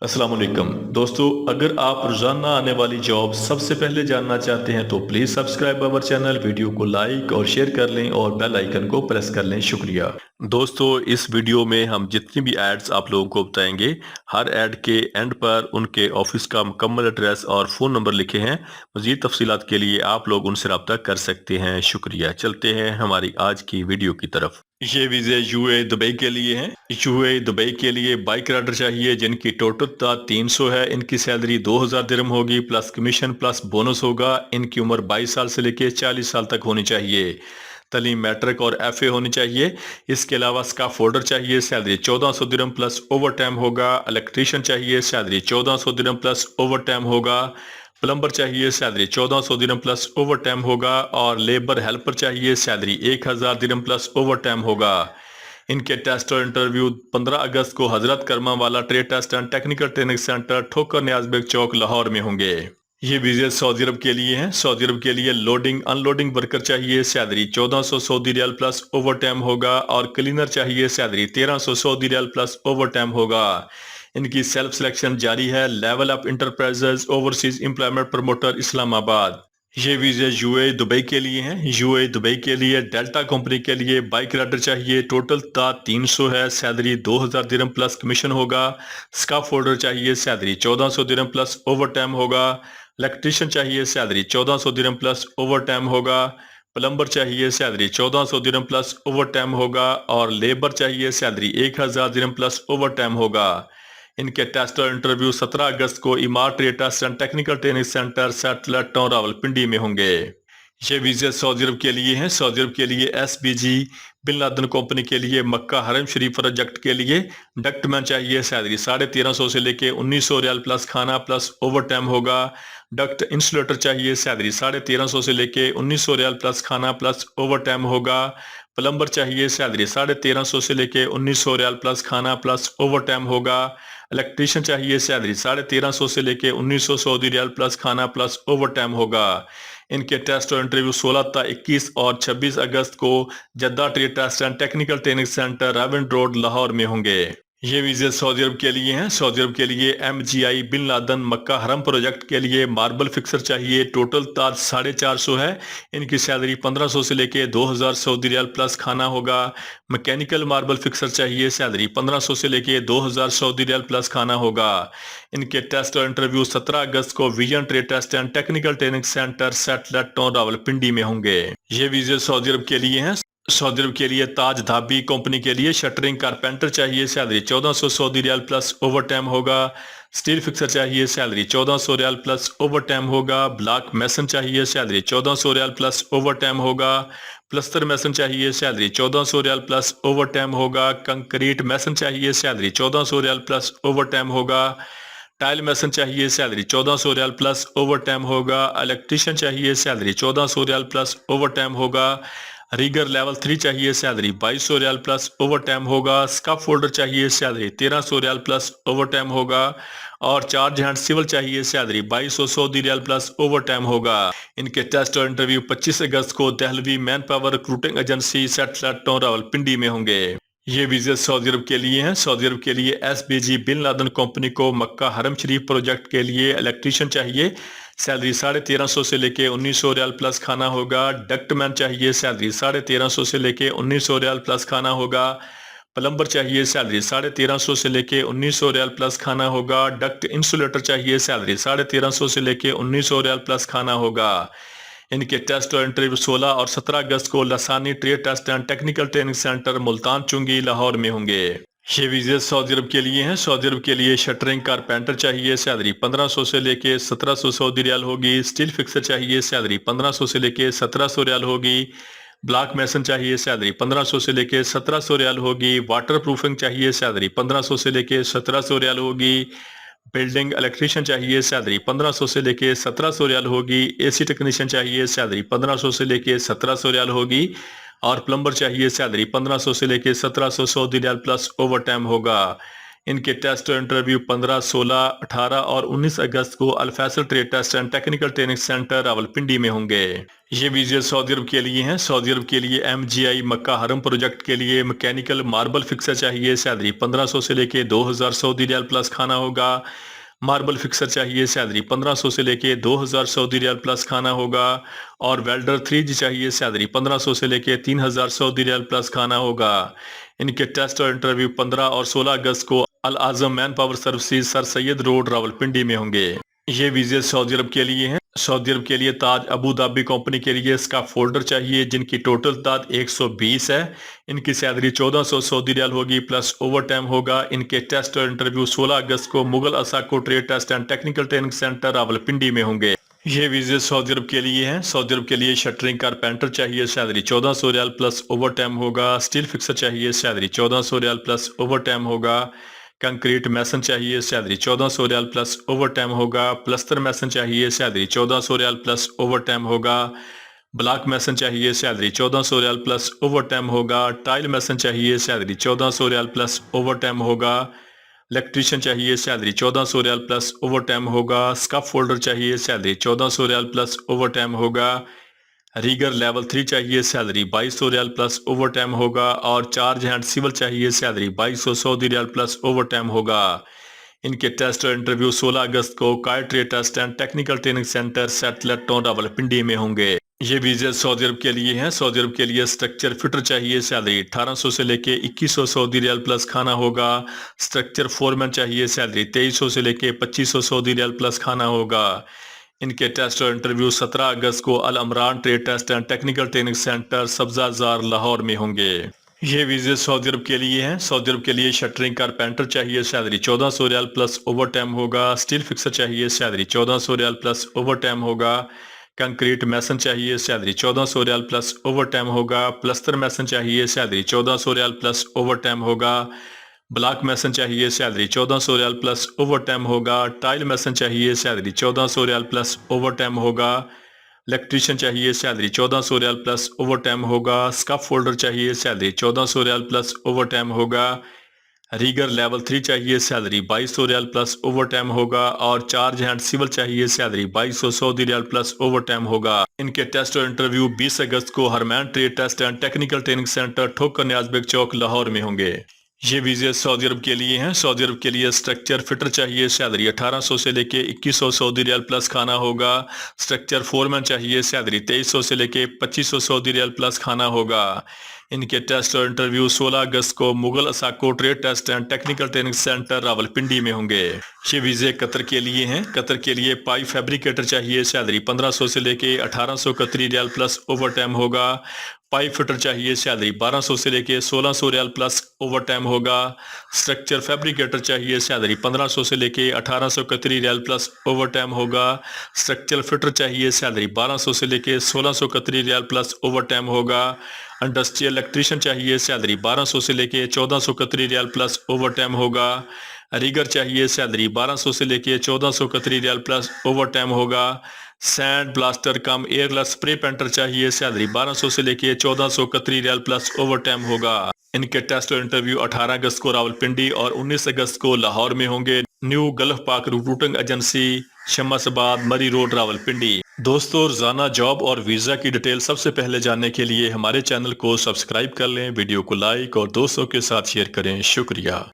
السلام علیکم دوستو، اگر آپ روزانہ آنے والی جاب سب سے پہلے جاننا چاہتے ہیں تو please subscribe our channel, video کو لائک اور شیئر کر لیں اور بیل آئیکن کو پریس کر لیں۔ شکریہ دوستو، اس ویڈیو میں ہم جتنی بھی ایڈز آپ لوگوں کو بتائیں گے، ہر ایڈ کے اینڈ پر ان کے آفس کا مکمل ایڈریس اور فون نمبر لکھے ہیں۔ مزید تفصیلات کے لیے آپ لوگ ان سے رابطہ کر سکتے ہیں۔ شکریہ۔ چلتے ہیں ہماری آج کی ویڈیو کی طرف۔ یہ ویزے یو اے دبئی کے لیے ہیں۔ یو اے دبئی کے لیے بائک رائڈر چاہیے جن کی ٹوٹل تعداد 300 ہے۔ ان کی سیلری 2000 درہم ہوگی، پلس کمیشن پلس بونس ہوگا۔ ان کی عمر 22 سال سے لے کے 40 سال تک ہونی چاہیے۔ تعلیم میٹرک اور ایف اے ہونی چاہیے۔ اس کے علاوہ اسکاف ہولڈر چاہیے، سیلری 1400 درہم پلس اوور ٹائم ہوگا۔ الیکٹریشین چاہیے، سیلری 1400 درہم پلس اوور ٹائم ہوگا۔ پلمبر چاہیے، سیلری 1400 درہم پلس اوور ٹائم ہوگا۔ اور لیبر ہیلپر چاہیے، سیلری 1000 درہم پلس اوور ٹائم ہوگا۔ ان کے ٹیسٹ اور انٹرویو 15 اگست کو حضرت کرما والا trade test and technical training centre Thokar Niaz bag چوک لاہور میں ہوں گے۔ یہ ویزے سعودی عرب کے لیے ہیں۔ سعودی عرب کے لیے لوڈنگ ان لوڈنگ ورکر چاہیے، سیلری 1400 سعودی ریال پلس اوور ٹائم ہوگا۔ اور کلینر چاہیے، سیلری 1300 سعودی ریال پلس اوور ٹائم ہوگا۔ ان کی سیلف سلیکشن جاری ہے۔ Level up enterprises overseas employment promoter Islamabad. یہ ویزے یو اے دبئی کے لیے ہیں۔ یو اے دبئی کے لیے ڈیلٹا کمپنی کے لیے بائک رائڈر چاہیے، ٹوٹل تعداد 300 ہے، سیلری 2000 درہم پلس کمیشن ہوگا۔ اسکاف ہولڈر چاہیے، سیلری 1400 درہم پلس اوور ٹائم ہوگا۔ الیکٹریشین چاہیے، سیلری 1400 درہم پلس اوور ٹائم ہوگا۔ پلمبر چاہیے، سیلری 1400 درہم پلس اوور ٹائم ہوگا۔ اور لیبر چاہیے، سیلری 1000 درہم پلس اوور ٹائم ہوگا۔ ان کے ٹیسٹ اور انٹرویو 17 اگست کو Emaar trade test and technical training centre satellite town Rawalpindi میں ہوں گے۔ یہ ویزے سعودی عرب کے لیے ہیں۔ سعودی عرب کے لیے S B G Bin Laden company کے لیے مکہ حرم شریف پروجیکٹ کے لیے ڈکٹ مین چاہیے، سیلری 1350 سے لے کے 1900 ریال پلس کھانا پلس اوور ٹائم ہوگا۔ ڈکٹ انسولیٹر چاہیے، سیلری 1350 سے لے کے 1900 ریال پلس کھانا پلس اوور ٹائم ہوگا۔ پلمبر چاہیے، سیلری 1350 سے لے کے 1900 ریال پلس کھانا پلس اوور ٹائم ہوگا۔ الیکٹریشین چاہیے، سیلری 1350 سے لے کے 1900 سعودی ریال پلس کھانا پلس اوور ٹائم ہوگا۔ ان کے ٹیسٹ اور انٹرویو 16 تا 21 اور 26 اگست کو جدہ trade test and technical training centre Raiwind road Lahore میں ہوں گے۔ یہ ویزے سعودی عرب کے لیے ہیں۔ سعودی عرب کے لیے ایم جی آئی بن لادن مکہ حرم پروجیکٹ کے لیے ماربل فکسر چاہیے، ٹوٹل تعداد 450 ہے۔ ان کی سیلری 1500 سے لے کے 2000 سعودی ریال پلس کھانا ہوگا۔ مکینیکل ماربل فکسر چاہیے، سیلری 1500 سے لے کے 2000 سعودی ریال پلس کھانا ہوگا۔ ان کے ٹیسٹ اور انٹرویو 17 اگست کو vision trade test and technical training centre satellite town Rawalpindi میں ہوں گے۔ یہ ویزے سعودی عرب کے لیے ہیں۔ سعودی عرب کے لیے تاج دھابی کمپنی کے لیے شٹرنگ کارپینٹر چاہیے، سیلری 1400 سعودی ریال پلس اوور ٹائم ہوگا۔ سٹیل فکسر چاہیے، سیلری 1400 ریال پلس اوور ٹائم ہوگا۔ بلاک میسن چاہیے، سیلری 1400 ریال پلس اوور ٹائم ہوگا۔ پلستر میسن چاہیے، سیلری 1400 ریال پلس اوور ٹائم ہوگا۔ کنکریٹ میسن چاہیے، سیلری 1400 ریال پلس اوور ٹائم ہوگا۔ ٹائل میسن چاہیے، سیلری 1400 ریال پلس اوور ٹائم ہوگا۔ الیکٹریشین چاہیے، سیلری 1400 ریال پلس اوور ٹائم ہوگا۔ ریگر لیول 3 چاہیے، سیلری 2200 ریال پلس اوور ٹائم ہوگا۔ اسکاف ہولڈر چاہیے، سیلری 1300 ریال پلس اوور ٹائم ہوگا۔ اور چارج ہینڈ سول چاہیے، سیلری 2200 سعودی ریال پلس اوور ٹائم ہوگا۔ ان کے ٹیسٹ اور انٹرویو 25 اگست کو Dehlvi manpower recruiting agency satellite town Rawalpindi میں ہوں گے۔ یہ ویزے سعودی عرب کے لیے ہیں۔ سعودی عرب کے لیے S B G Bin Laden company کو مکہ حرم شریف پروجیکٹ کے لیے الیکٹریشین چاہیے، سیلری 1350 سے لے کے 1900 ریال پلس کھانا ہوگا۔ ڈکٹ مین چاہیے، سیلری 1350 سے لے کے 1900 ریال پلس کھانا ہوگا۔ پلمبر چاہیے، سیلری 1350 سے لے کے 1900 ریال پلس کھانا ہوگا۔ ڈکٹ انسولیٹر چاہیے، سیلری 1350 سے لے کے 1900 ریال پلس کھانا ہوگا۔ ان کے ٹیسٹ اور انٹرویو 16 اور 17 اگست کو لسانی trade test and technical training centre Multan Chungi Lahore میں ہوں گے۔ یہ ویزے سعودی عرب کے لیے ہیں۔ سعودی عرب کے لیے شٹرنگ کارپینٹر چاہیے، سیلری 1500 سے لے کے 1700 سعودی ریال ہوگی۔ سٹیل فکسر چاہیے، سیلری 1500 سے لے کے 1700 ریال ہوگی۔ بلاک میسن چاہیے، سیلری 1500 سے لے کے 1700 ریال ہوگی۔ واٹر پروفنگ چاہیے، سیلری 1500 سے لے کے 1700 ریال ہوگی۔ بلڈنگ الیکٹریشین چاہیے، سیلری 1500 سے لے کے 1700 ریال ہوگی۔ اے سی ٹیکنیشین چاہیے، سیلری 1500 سے لے کے 1700 ریال ہوگی۔ اور پلمبر چاہیے، سیلری 1500 سے لے کے 1700 سعودی ریال پلس اوور ٹائم ہوگا۔ ان کے ٹیسٹ اور انٹرویو 15, 16, 18 اور 19 اگست کو Alfaisal trade test and technical training centre Rawalpindi میں ہوں گے۔ یہ ویزے سعودی عرب کے لیے ہیں۔ سعودی عرب کے لیے MGI مکہ حرم پروجیکٹ کے لیے مکینیکل ماربل فکسر چاہیے، سیلری 1500 سے لے کے 2000 سعودی ریال پلس کھانا ہوگا۔ ماربل فکسر چاہیے، سیلری 1500 سے لے کے 2000 سعودی ریال پلس کھانا ہوگا۔ اور ویلڈر 3G چاہیے، سیلری 1500 سے لے کے 3000 سعودی ریال پلس کھانا ہوگا۔ ان کے ٹیسٹ اور انٹرویو 15 اور 16 اگست کو العظم مین پاور سروسز سر سید روڈ راولپنڈی میں ہوں گے۔ یہ ویزے سعودی عرب کے لیے ہیں۔ سعودی عرب کے لیے تاج ابوظہبی کمپنی کے لیے اسکاف فولڈر چاہیے، جن کی ٹوٹل تعداد 120 ہے۔ ان کی سیلری 1400 سعودی ریال ہوگی پلس اوور ٹائم ہوگا۔ ان کے ٹیسٹ اور انٹرویو 16 اگست کو مغل اساکو trade test and technical training centre Rawalpindi میں ہوں گے۔ یہ ویزے سعودی عرب کے لیے ہیں۔ سعودی عرب کے لیے شٹرنگ کارپینٹر چاہیے، سیلری 1400 ریال پلس اوور ٹائم ہوگا۔ اسٹیل فکسر چاہیے، سیلری 1400 ریال پلس اوور ٹائم ہوگا۔ کنکریٹ میسن چاہیے، سیلری 1400 ریال پلس اوور ٹائم ہوگا۔ پلستر میسن چاہیے، سیلری 1400 ریال پلس اوور ٹائم ہوگا۔ بلاک میسن چاہیے، سیلری 1400 ریال پلس اوور ٹائم ہوگا۔ ٹائل میسن چاہیے، سیلری 1400 ریال پلس اوور ٹائم ہوگا۔ الیکٹریشین چاہیے، سیلری 1400 ریال پلس اوور ٹائم ہوگا۔ اسکاف فولڈر چاہیے، سیلری 1400 ریال پلس اوور ٹائم ہوگا۔ ریگر لیول 3 چاہیے، سیلری 2200 ریال پلس اوور ٹائم ہوگا۔ اور چارج ہینڈ سیول چاہیے، سیلری 2200 سعودی ریال پلس اوور ٹائم ہوگا۔ ان کے ٹیسٹ اور انٹرویو 16 اگست کو کائر trade test and technical training centre satellite town Rawalpindi میں ہوں گے۔ یہ ویزے سعودی عرب کے لیے ہیں۔ سعودی عرب کے لیے اسٹرکچر فٹر چاہیے، سیلری 1800 سے لے کے 2100 سعودی ریال پلس کھانا ہوگا۔ اسٹرکچر فورمین چاہیے، سیلری 2300 سے لے کے 2500 سعودی ریال پلس کھانا ہوگا۔ ان کے ٹیسٹ اور انٹرویو 17 اگست کو Al Imran trade test and technical training centre Sabzazar Lahore میں ہوں گے۔ یہ ویزے سعودی عرب کے لیے ہیں۔ سعودی عرب کے لیے شٹرنگ کارپینٹر چاہیے، سیلری 1400 ریال پلس اوور ٹائم ہوگا۔ اسٹیل فکسر چاہیے، سیلری 1400 ریال پلس اوور ٹائم ہوگا۔ کنکریٹ میسن چاہیے، سیلری 1400 ریال پلس اوور ٹائم ہوگا۔ پلستر میسن چاہیے، سیلری 1400 ریال پلس اوور ٹائم ہوگا۔ بلاک میسن چاہیے، سیلری 1400 ریال پلس اوور ٹائم ہوگا۔ ٹائل میسن چاہیے، سیلری 1400 ریال پلس اوور ٹائم ہوگا۔ الیکٹریشین چاہیے، سیلری 1400 ریال پلس اوور ٹائم ہوگا۔ اسکاف فولڈر چاہیے، سیلری 1400 ریال پلس اوور ٹائم ہوگا۔ ریگر لیول 3 چاہیے، سیلری 2200 ریال پلس اوور ٹائم ہوگا۔ اور چارج ہینڈ سیول چاہیے، سیلری 2200 سعودی ریال پلس اوور ٹائم ہوگا۔ ان کے ٹیسٹ اور انٹرویو 20 اگست کو Harmain trade test and technical training centre Thokar Niaz bag چوک لاہور میں ہوں گے۔ یہ ویزے سعودی عرب کے لیے ہیں۔ سعودی عرب کے لیے اسٹرکچر فٹر چاہیے، سیلری 1800 سے لے کے 2100 سعودی ریال پلس کھانا ہوگا۔ اسٹرکچر فورمین چاہیے، سیلری 2300 سے لے کے 2500 سعودی ریال پلس کھانا ہوگا۔ ان کے ٹیسٹ اور انٹرویو 16 اگست کو مغل اساکو trade test and technical training centre Rawalpindi میں ہوں گے۔ یہ ویزے قطر کے لیے ہیں۔ قطر کے لیے پائپ فیبریکیٹر چاہیے، سیلری 1500 سے لے کے 1800 قطری ریال پلس اوور ٹائم ہوگا۔ پائپ فٹر چاہیے، سیلری 1200 سے لے کے 1600 ریال پلس اوور ٹائم ہوگا۔ اسٹرکچر فیبریکیٹر چاہیے، سیلری 1500 سے لے کے 1800 قطری ریال پلس اوور ٹائم ہوگا۔ اسٹرکچر فٹر چاہیے، سیلری 1200 سے لے کے 1600 قطری ریال پلس اوور ٹائم ہوگا۔ انڈسٹریل الیکٹریشین چاہیے، سیلری 1200 سے لے کے 1400 قطری ریال پلس اوور ٹائم ہوگا۔ ریگر چاہیے، سیلری 1200 سے لے کے 1400 قطری ریال پلس اوور ٹائم ہوگا۔ سینڈ بلاسٹر کم ایئر لیس اسپرے پینٹر چاہیے، سیلری 1200 سے لے کے 1400 قطری ریال پلس اوور ٹائم ہوگا۔ ان کے ٹیسٹ اور انٹرویو 18 اگست کو راولپنڈی اور 19 اگست کو لاہور میں ہوں گے۔ نیو گلف پاک ریکروٹنگ ایجنسی، شمس آباد، مری روڈ، راولپنڈی۔ دوستو، روزانہ جاب اور ویزا کی ڈیٹیل سب سے پہلے جاننے کے لیے ہمارے چینل کو سبسکرائب کر لیں، ویڈیو کو لائک اور دوستوں کے ساتھ شیئر کریں۔ شکریہ۔